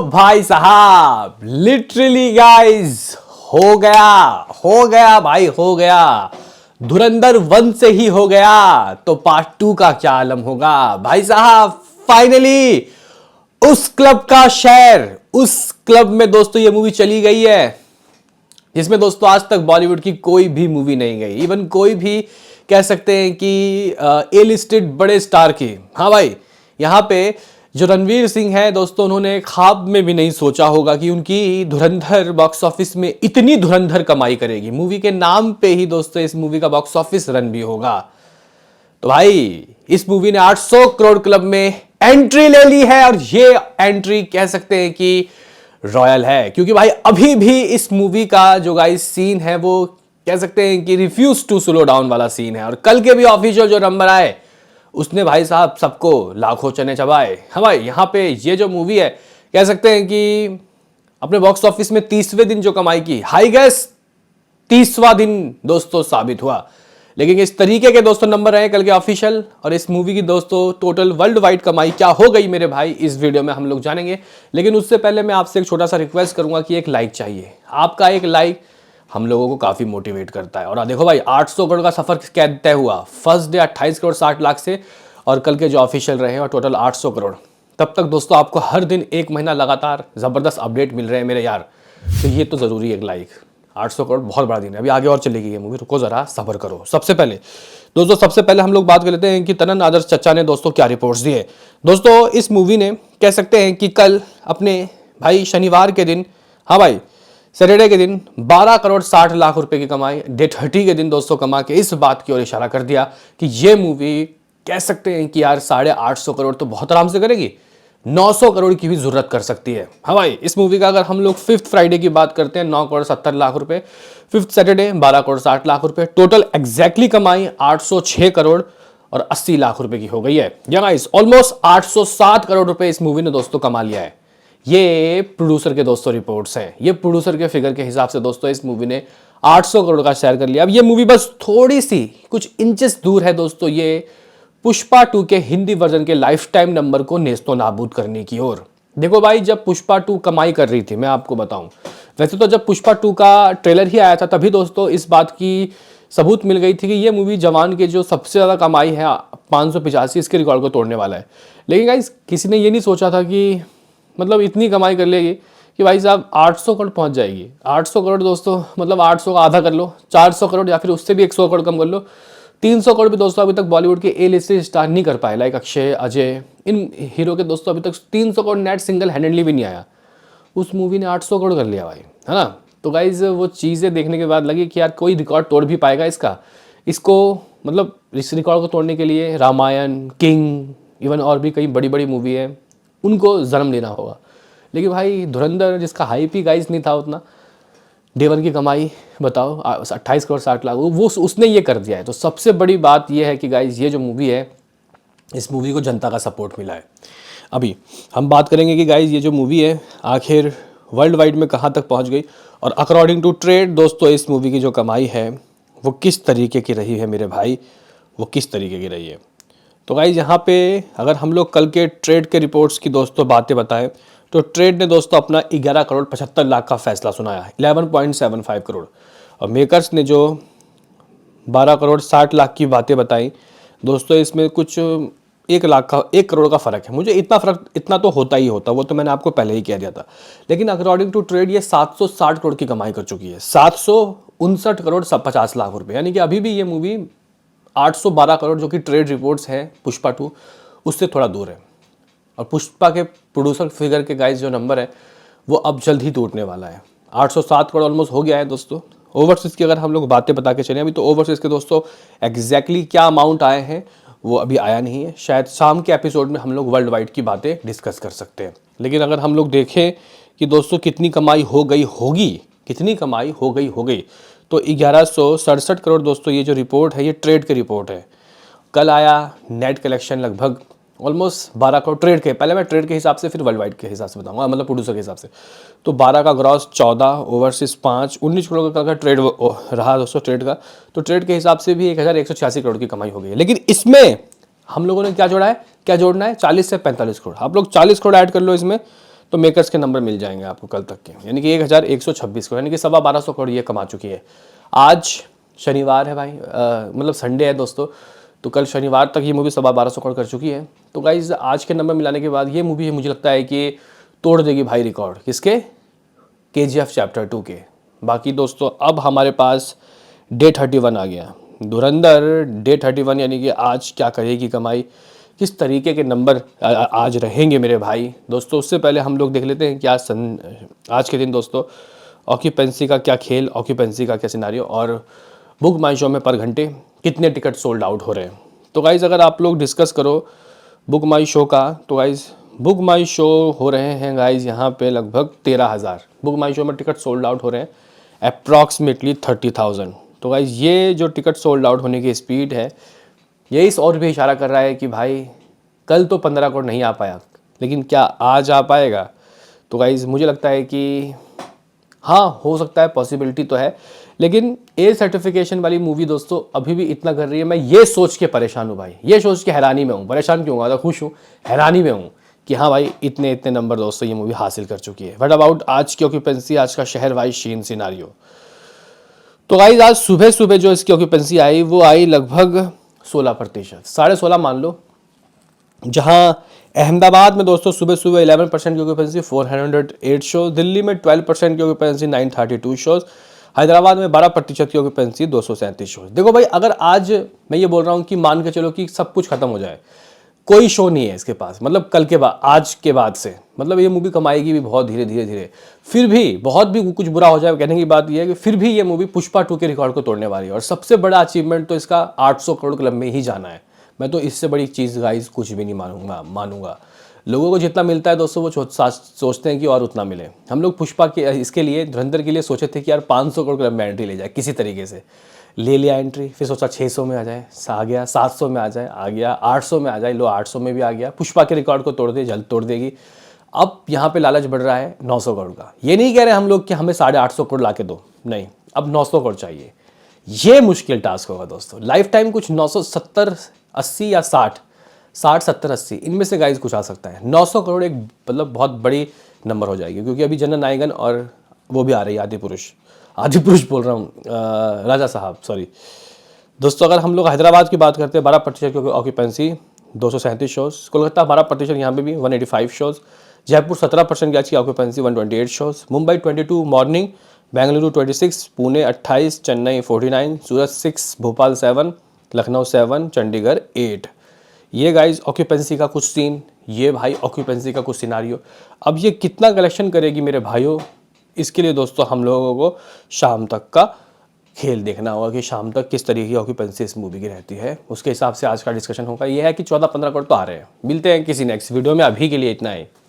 भाई साहब literally guys हो गया भाई, हो गया। धुरंधर 1 से ही हो गया तो पार्ट 2 का क्या आलम होगा भाई साहब। फाइनली उस क्लब का शहर, उस क्लब में दोस्तों ये मूवी चली गई है जिसमें दोस्तों आज तक बॉलीवुड की कोई भी मूवी नहीं गई। इवन कोई भी कह सकते हैं कि ए लिस्टेड बड़े स्टार की। हाँ भाई, यहाँ पे जो रणवीर सिंह है दोस्तों, उन्होंने ख्वाब में भी नहीं सोचा होगा कि उनकी धुरंधर बॉक्स ऑफिस में इतनी धुरंधर कमाई करेगी। मूवी के नाम पे ही दोस्तों इस मूवी का बॉक्स ऑफिस रन भी होगा। तो भाई इस मूवी ने 800 करोड़ क्लब में एंट्री ले ली है और ये एंट्री कह सकते हैं कि रॉयल है, क्योंकि भाई अभी भी इस मूवी का जो गाइस सीन है वो कह सकते हैं कि रिफ्यूज टू स्लो डाउन वाला सीन है। और कल के भी ऑफिशियल जो नंबर आए उसने भाई साहब सबको लाखों चने चबाए। हाँ भाई, यहाँ पे ये जो मूवी है कह सकते हैं कि अपने बॉक्स ऑफिस में 30वें दिन जो कमाई की, हाई गैस 30वां दिन दोस्तों साबित हुआ। लेकिन इस तरीके के दोस्तों नंबर रहे कल के ऑफिशियल, और इस मूवी की दोस्तों टोटल वर्ल्ड वाइड कमाई क्या हो गई मेरे भाई, इस वीडियो में हम लोग जानेंगे। लेकिन उससे पहले मैं आपसे एक छोटा सा रिक्वेस्ट करूंगा कि एक लाइक चाहिए। आपका एक लाइक हम लोगों को काफी मोटिवेट करता है। और देखो भाई 800 करोड़ का सफर कैद तय हुआ फर्स्ट डे 28 करोड़ 60 लाख से, और कल के जो ऑफिशियल रहे और टोटल 800 करोड़। तब तक दोस्तों आपको हर दिन 1 महीना लगातार जबरदस्त अपडेट मिल रहे हैं मेरे यार, तो ये तो जरूरी है एक लाइक। 800 करोड़ बहुत बड़ा दिन है, अभी आगे और चलेगी ये मूवी, रुको जरा सब्र करो। सबसे पहले हम लोग बात कर लेते हैं कि तनन आदर्श चच्चा ने दोस्तों क्या रिपोर्ट्स दिए। दोस्तों इस मूवी ने कह सकते हैं कि कल अपने भाई शनिवार के दिन, हाँ भाई सैटरडे के दिन 12 करोड़ 60 लाख रुपए की कमाई डे 30 के दिन दोस्तों कमा के इस बात की ओर इशारा कर दिया कि ये मूवी कह सकते हैं कि यार 850 करोड़ तो बहुत आराम से करेगी, 900 करोड़ की भी जरूरत कर सकती है। हाँ भाई, इस मूवी का अगर हम लोग 5th फ्राइडे की बात करते हैं 9 करोड़ 70 लाख रुपए, 5th सैटरडे 12 करोड़ 60 लाख रुपए, टोटल एग्जैक्टली कमाई 806 करोड़ और 80 लाख रुपए की हो गई है। या गाइस ऑलमोस्ट 807 करोड़ रुपए इस मूवी ने दोस्तों कमा लिया है। ये प्रोड्यूसर के दोस्तों रिपोर्ट्स हैं, ये प्रोड्यूसर के फिगर के हिसाब से दोस्तों इस मूवी ने 800 करोड़ का शेयर कर लिया। अब ये मूवी बस थोड़ी सी कुछ इंचेस दूर है दोस्तों ये पुष्पा 2 के हिंदी वर्जन के लाइफ टाइम नंबर को नेस्तो नाबूद करने की ओर। देखो भाई, जब पुष्पा 2 कमाई कर रही थी, मैं आपको बताऊं, वैसे तो जब पुष्पा 2 का ट्रेलर ही आया था तभी दोस्तों इस बात की सबूत मिल गई थी कि ये मूवी जवान के जो सबसे ज़्यादा कमाई है 585 इसके रिकॉर्ड को तोड़ने वाला है। लेकिन गाइस किसी ने ये नहीं सोचा था कि मतलब इतनी कमाई कर लेगी कि भाई साहब 800 करोड़ पहुंच जाएगी। 800 करोड़ दोस्तों मतलब 800 का आधा कर लो, 400 करोड़ या फिर उससे भी 100 करोड़ कम कर लो। 300 करोड़ भी दोस्तों अभी तक बॉलीवुड के ए लिस्ट स्टार नहीं कर पाए, लाइक अक्षय, अजय, इन हीरो के दोस्तों अभी तक 300 करोड़ नेट सिंगल हैंडली भी नहीं आया। उस मूवी ने 800 करोड़ कर लिया भाई, है ना। तो गाइज वो चीज़ें देखने के बाद लगी कि यार कोई रिकॉर्ड तोड़ भी पाएगा इसको मतलब इस रिकॉर्ड को तोड़ने के लिए रामायण, किंग, इवन और भी कई बड़ी बड़ी मूवी है उनको जन्म लेना होगा। लेकिन भाई धुरंधर जिसका हाइप ही गाइज नहीं था उतना, डे 1 की कमाई बताओ 28 करोड़ 60 लाख, वो उसने ये कर दिया है। तो सबसे बड़ी बात ये है कि गाइज ये जो मूवी है, इस मूवी को जनता का सपोर्ट मिला है। अभी हम बात करेंगे कि गाइज ये जो मूवी है आखिर वर्ल्ड वाइड में कहाँ तक पहुँच गई, और अकॉर्डिंग टू ट्रेड दोस्तों इस मूवी की जो कमाई है वो किस तरीके की रही है मेरे भाई, वो किस तरीके की रही है। तो गाइज यहाँ पे अगर हम लोग कल के ट्रेड के रिपोर्ट्स की दोस्तों बातें बताएं तो ट्रेड ने दोस्तों अपना 11 करोड़ 75 लाख का फैसला सुनाया, 11.75 करोड़। और मेकर्स ने जो 12 करोड़ 60 लाख की बातें बताई दोस्तों, इसमें कुछ 1 करोड़ का फ़र्क है। मुझे इतना तो होता ही होता, वो तो मैंने आपको पहले ही कह दिया था। लेकिन अकॉर्डिंग टू ट्रेड ये 760 करोड़ की कमाई कर चुकी है, 759 करोड़ 50 लाख रुपये। यानी कि अभी भी ये मूवी 812 करोड़ जो कि ट्रेड रिपोर्ट्स है पुष्पा 2 उससे थोड़ा दूर है। और पुष्पा के प्रोड्यूसर फिगर के गाइस जो नंबर है वो अब जल्द ही टूटने वाला है। 807 करोड़ ऑलमोस्ट हो गया है दोस्तों। ओवरसीज़ की अगर हम लोग बातें बता के चलें, अभी तो ओवरसीज़ के दोस्तों एग्जैक्टली क्या अमाउंट आए हैं वो अभी आया नहीं है। शायद शाम के एपिसोड में हम लोग वर्ल्ड वाइड की बातें डिस्कस कर सकते हैं। लेकिन अगर हम लोग देखें कि दोस्तों कितनी कमाई हो गई होगी तो 1167 करोड़ दोस्तों ये जो रिपोर्ट है ये ट्रेड की रिपोर्ट है। कल आया नेट कलेक्शन लगभग ऑलमोस्ट 12 करोड़ ट्रेड के, पहले मैं ट्रेड के हिसाब से फिर वर्ल्ड वाइड के हिसाब से बताऊंगा, मतलब प्रोड्यूसर के हिसाब से। तो 12 का ग्रॉस 14, ओवरसीज 5, 19 करोड़ का ट्रेड रहा दोस्तों ट्रेड का। तो ट्रेड के हिसाब से भी 1186 करोड़ की कमाई हो गई है। लेकिन इसमें हम लोगों ने क्या जोड़ना है 40 से 45 करोड़। आप लोग 40 करोड़ ऐड कर लो इसमें, तो मेकर्स के नंबर मिल जाएंगे आपको कल तक के, यानी कि 1126 करोड़, यानी कि 1250 करोड़ ये कमा चुकी है। आज शनिवार है भाई, मतलब संडे है दोस्तों, तो कल शनिवार तक ये मूवी 1250 करोड़ कर चुकी है। तो गाइज आज के नंबर मिलाने के बाद ये मूवी मुझे लगता है कि तोड़ देगी भाई रिकॉर्ड, किसके, KGF चैप्टर 2 के। बाकी दोस्तों अब हमारे पास डे 31 आ गया, धुरंधर डे 31, यानी कि आज क्या करेगी कमाई, किस तरीके के नंबर आज रहेंगे मेरे भाई। दोस्तों उससे पहले हम लोग देख लेते हैं कि आज के दिन दोस्तों ऑक्यूपेंसी का क्या खेल, ऑक्यूपेंसी का क्या सिनारियो, और बुक माई शो में पर घंटे कितने टिकट सोल्ड आउट हो रहे हैं। तो गाइज़ अगर आप लोग डिस्कस करो बुक माई शो का, तो गाइज़ बुक माई शो हो रहे हैं गाइज़ यहाँ पे लगभग 13,000 बुक माई शो में टिकट सोल्ड आउट हो रहे हैं, अप्रॉक्सीमेटली 30,000। तो गाइज़ ये जो टिकट सोल्ड आउट होने की स्पीड है, ये इस और भी इशारा कर रहा है कि भाई कल तो 15 करोड़ नहीं आ पाया, लेकिन क्या आज आ पाएगा। तो गाइज़ मुझे लगता है कि हाँ हो सकता है, पॉसिबिलिटी तो है, लेकिन ए सर्टिफिकेशन वाली मूवी दोस्तों अभी भी इतना कर रही है। मैं ये सोच के परेशान हूँ भाई, ये सोच के हैरानी में हूँ, परेशान क्यों हूँ, खुश हूँ, हैरानी में हूँ कि हाँ भाई इतने इतने नंबर दोस्तों ये मूवी हासिल कर चुकी है। व्हाट अबाउट आज की ऑक्यूपेंसी, आज का शहर वाइज शीन सिनारियो। तो गाइज आज सुबह सुबह जो इसकी ऑक्यूपेंसी आई वो आई लगभग 16%, 16.5 मान लो। जहां अहमदाबाद में दोस्तों सुबह सुबह 11% की ऑक्यूपेंसी 408 शोज, दिल्ली में 12% की ऑक्यूपेंसी 932 शोज, हैदराबाद में 12% की ऑक्यूपेंसी 237 शोज। देखो भाई अगर आज मैं ये बोल रहा हूँ कि मान के चलो कि सब कुछ खत्म हो जाए, कोई शो नहीं है इसके पास, मतलब कल के बाद, आज के बाद से, मतलब ये मूवी कमाएगी भी बहुत धीरे धीरे धीरे, फिर भी बहुत भी कुछ बुरा हो जाए, कहने की बात ये है कि फिर भी ये मूवी पुष्पा 2 के रिकॉर्ड को तोड़ने वाली है। और सबसे बड़ा अचीवमेंट तो इसका 800 करोड़ क्लब में ही जाना है। मैं तो इससे बड़ी चीज़ गाइस कुछ भी नहीं मानूंगा। लोगों को जितना मिलता है दोस्तों वो सोचते हैं कि और उतना मिले। हम लोग पुष्पा के इसके लिए, धुरंधर के लिए सोचे थे कि यार 500 करोड़ क्लब में एंट्री ले जाए किसी तरीके से, ले लिया एंट्री, फिर सोचा 600 में आ जाए, आ गया 700 में आ गया 800 में आ जाए, लो 800 में भी आ गया, पुष्पा के रिकॉर्ड को तोड़ दे, जल्द तोड़ देगी। अब यहाँ पे लालच बढ़ रहा है 900 करोड़ का। ये नहीं कह रहे हम लोग कि हमें 850 करोड़ ला के दो, नहीं, अब 900 करोड़ चाहिए। ये मुश्किल टास्क होगा दोस्तों, लाइफ टाइम कुछ 970 80 या 60 70 80 इनमें से गाइज कुछ आ सकता है। 900 करोड़ एक मतलब बहुत बड़ी नंबर हो जाएगी, क्योंकि अभी जनरल नायगन और वो भी आ रही है, आदि पुरुष बोल रहा हूँ, राजा साहब, सॉरी दोस्तों। अगर हम लोग हैदराबाद की बात करते हैं 12% की ऑक्यूपेंसी 237 शोज़, कोलकाता 12%, यहाँ पे भी 185 शोज़, जयपुर 17% की आज की occupancy 128 shows, Mumbai 22 morning, Bengaluru 26, Pune 28, Chennai 49, सूरत 6, भोपाल 7, लखनऊ 7, चंडीगढ़ 8। ये गाइज ऑक्यूपेंसी का कुछ सीन, ये भाई ऑक्यूपेंसी का कुछ सिनारियो। अब ये कितना कलेक्शन करेगी मेरे भाइयों, इसके लिए दोस्तों हम लोगों को शाम तक का खेल देखना होगा कि शाम तक किस तरीके की ऑक्यूपेंसी इस मूवी की रहती है, उसके हिसाब से आज का डिस्कशन होगा। ये है कि 14-15 करोड़ तो आ रहे हैं। मिलते हैं किसी नेक्स्ट वीडियो में, अभी के लिए इतना ही।